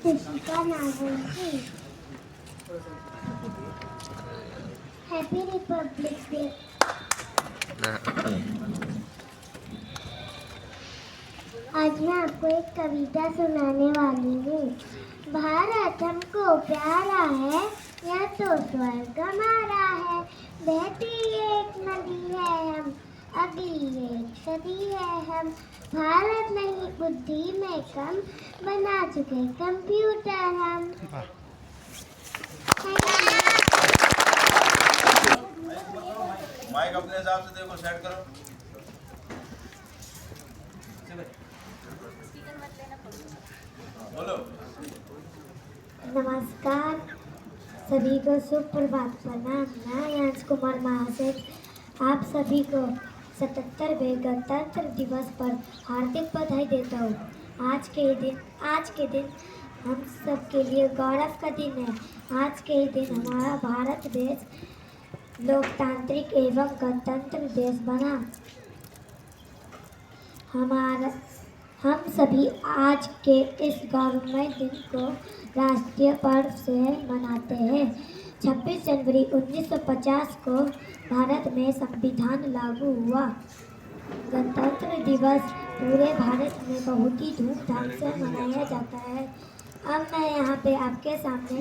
शिशिका Nagvanshi. Happy republic day. आज मैं आपको एक कविता सुनाने वाली हूँ। भारत हमको प्यारा है, यह तो स्वर्ग हमारा है। बहती एक नदी है हम, अगली एक सदी है हम। भारत नहीं बुद्धि में कम, बना चुके कंप्यूटर हम। माइक अपने हिसाब से देखो, सेट करो। बोलो। नमस्कार, सभी को सुप्रभात प्रणाम। मैं यश कुमार महाशय आप सभी को 77वें गणतंत्र दिवस पर हार्दिक बधाई देता हूँ। आज के दिन हम सब के लिए गौरव का दिन है। आज के ही दिन हमारा भारत देश लोकतांत्रिक एवं गणतंत्र देश बना। हम सभी आज के इस गौरवमय दिन को राष्ट्रीय पर्व से मनाते हैं। 26 जनवरी 1950 को भारत में संविधान लागू हुआ। गणतंत्र दिवस पूरे भारत में बहुत ही धूमधाम से मनाया जाता है। अब मैं यहाँ पे आपके सामने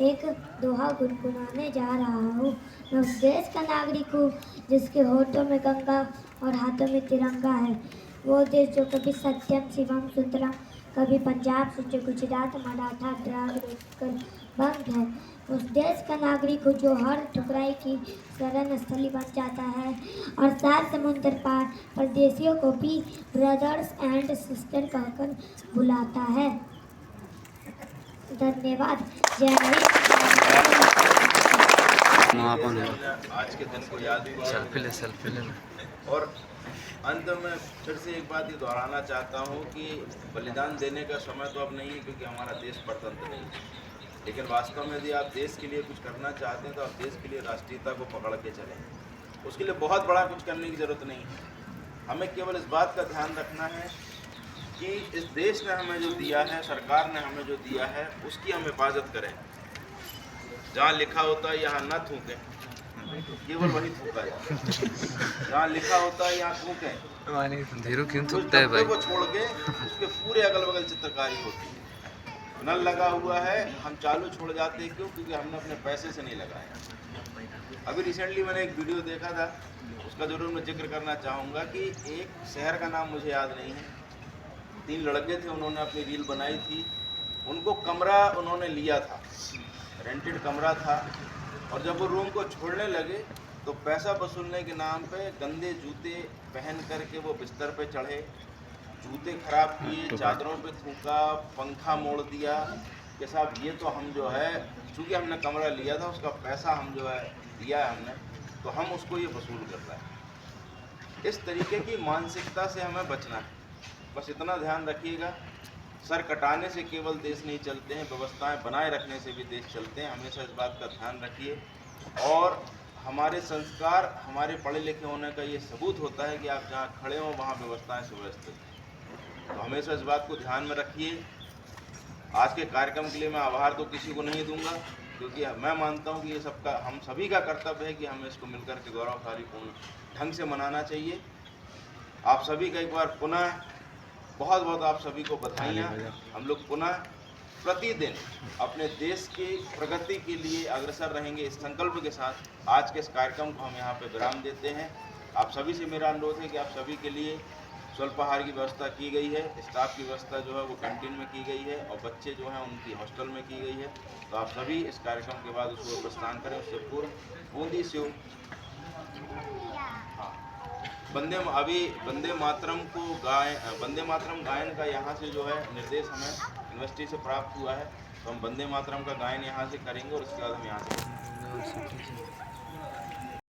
एक दोहा गुनगुनाने जा रहा हूँ। मैं उस देश का नागरिक हूँ जिसके होठों में गंगा और हाथों में तिरंगा है। वो देश जो कभी सत्यम शिवम सुंदरम, कभी पंजाब से गुजरात मराठा द्राविड़ बंग है। उस देश का नागरिक हूँ जो हर ठुकराई की शरण स्थली बन जाता है और 7 समुद्र पार परदेशियों को भी ब्रदर्स एंड सिस्टर कहकर बुलाता है। धन्यवाद। जय हिंद। आज के दिन को याद सेल्फी ले। और अंत में फिर से एक बात ये दोहराना चाहता हूँ कि बलिदान देने का समय तो अब नहीं है, क्योंकि हमारा देश परतंत्र नहीं है। लेकिन वास्तव में यदि आप देश के लिए कुछ करना चाहते हैं तो आप देश के लिए राष्ट्रीयता को पकड़ के चलें। उसके लिए बहुत बड़ा कुछ करने की ज़रूरत नहीं है। हमें केवल इस बात का ध्यान रखना है कि इस देश ने हमें जो दिया है, सरकार ने हमें जो दिया है, उसकी हम हिफाजत करें। जहाँ लिखा होता है यहाँ न थूकें, केवल वही थूका है। जहाँ लिखा होता है यहाँ थूकें। धीरू क्यों थूकता है भाई? को छोड़ के उसके पूरे अगल बगल चित्रकारी होती है। नल लगा हुआ है, हम चालू छोड़ जाते हैं, क्यों? क्योंकि हमने अपने पैसे से नहीं लगाया। अभी रिसेंटली मैंने एक वीडियो देखा था, उसका जरूर मैं जिक्र करना चाहूँगा कि एक शहर का नाम मुझे याद नहीं है। 3 लड़के थे, उन्होंने अपनी रील बनाई थी। उनको कमरा उन्होंने लिया था, रेंटेड कमरा था, और जब वो रूम को छोड़ने लगे तो पैसा वसूलने के नाम पे गंदे जूते पहन करके वो बिस्तर पे चढ़े, जूते खराब किए, चादरों पे थूका, पंखा मोड़ दिया कि साहब ये तो हम जो है, चूँकि हमने कमरा लिया था उसका पैसा हम जो है दिया है हमने, तो हम उसको ये वसूल कर रहे हैं। इस तरीके की मानसिकता से हमें बचना है। बस इतना ध्यान रखिएगा, सर कटाने से केवल देश नहीं चलते हैं, व्यवस्थाएं बनाए रखने से भी देश चलते हैं। हमेशा इस बात का ध्यान रखिए। और हमारे संस्कार, हमारे पढ़े लिखे होने का ये सबूत होता है कि आप जहाँ खड़े हों वहाँ व्यवस्थाएं सुव्यवस्थित हैं। तो हमेशा इस बात को ध्यान में रखिए। आज के कार्यक्रम के लिए मैं आभार तो किसी को नहीं दूंगा, क्योंकि मैं मानता हूँ कि ये सबका, हम सभी का कर्तव्य है कि हमें इसको मिलकर के गौरवशालीपूर्ण ढंग से मनाना चाहिए। आप सभी का एक बार पुनः बहुत बहुत आप सभी को बधाइयाँ। हम लोग पुनः प्रतिदिन अपने देश की प्रगति के लिए अग्रसर रहेंगे, इस संकल्प के साथ आज के इस कार्यक्रम को हम यहाँ पे विराम देते हैं। आप सभी से मेरा अनुरोध है कि आप सभी के लिए स्वल्पाहार की व्यवस्था की गई है, स्टाफ की व्यवस्था जो है वो कैंटीन में की गई है, और बच्चे जो हैं उनकी हॉस्टल में की गई है। तो आप सभी इस कार्यक्रम के बाद उसको प्रस्थान करें। उससे पूर्व बूंदी से वंदे मातरम को वंदे मातरम गायन का यहाँ से जो है निर्देश हमें यूनिवर्सिटी से प्राप्त हुआ है। तो हम वंदे मातरम का गायन यहाँ से करेंगे और उसके बाद हम यहाँ से